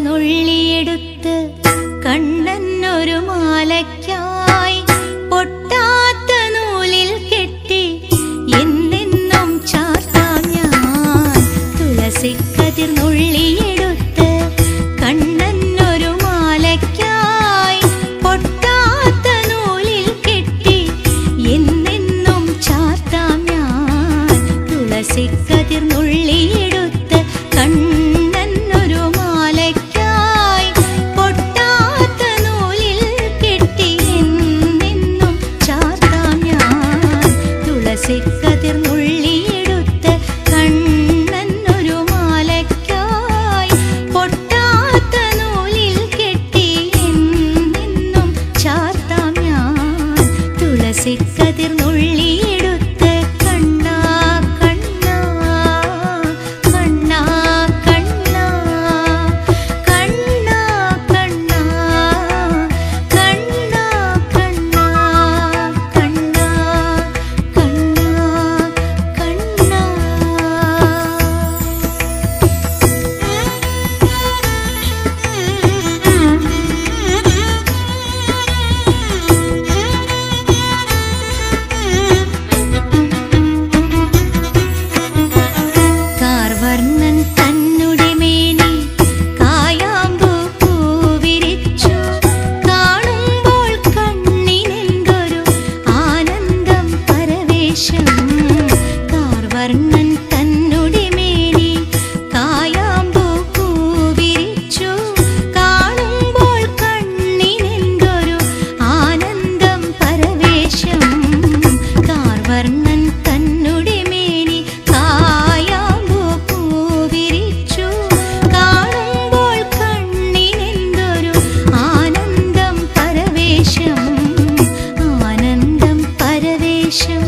തുളസിക്കതിർന്നുള്ളിയെടുത്ത് കണ്ണനൊരു മാലയ്ക്കായി പൊട്ടാത്ത നൂലിൽ കെട്ടി എന്നെന്നും ചാർത്താം ഞാൻ. തുളസിക്കതിർന്നുള്ളിയെടുത്ത് കണ്ണനൊരു മാലയ്ക്കായി പൊട്ടാത്ത നൂലിൽ കെട്ടി എന്നെന്നും ചാർത്താം ഞാൻ. തുളസിക്കതിർന്നുള്ളിയെടുത്ത് കണ്ണനൊരു മാലയ്ക്കായി പൊട്ടാത്ത നൂലിൽ കെട്ടി എന്നെന്നും ചാർത്താം ഞാൻ. തുളസിക്കതിർന്നുള്ളിയെടുത്ത് കണ്ണനൊരു മാലയ്ക്കായി പൊട്ടാത്ത നൂലിൽ കെട്ടി എന്നെന്നും ചാർത്താം ഞാൻ. തുളസിക്കതിർന്നുള്ളിയെടുത്ത് കണ്ണാ കണ്ണാ കണ്ണാ കണ്ണാ കണ്ണാ കണ്ണാ കണ്ണാ കണ്ണാ കണ്ണാ കണ്ണാ കാർവർണ്ണൻ തന്നുടെ മേനി കായാമ്പൂ പൂവിരിച്ചു കാണുമ്പോൾ കണ്ണിനെന്തൊരു ആനന്ദം പരവേശം. കാർവർണ്ണൻ തന്നുടെ മേനി കായാമ്പൂ പൂവിരിച്ചു കാണുമ്പോൾ കണ്ണിനെന്തൊരു ആനന്ദം പരവേശം. കാർവർണ്ണൻ തന്നുടെ മേനി കായാമ്പൂ പൂവിരിച്ചു കാണുമ്പോൾ കണ്ണിനെന്തൊരു ആനന്ദം പരവേശം. ആനന്ദം പരവേശം.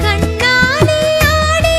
കണ്ണാടിയാടി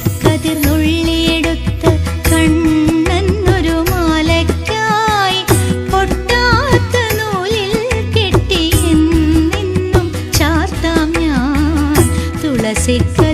തുളസിക്കതിർ നുള്ളിയെടുത്ത് കണ്ണെന്നൊരു മാലയ്ക്കായി പൊട്ടാത്ത നൂലിൽ കെട്ടി എന്നെന്നും ചാർത്താം ഞാൻ തുളസിക്ക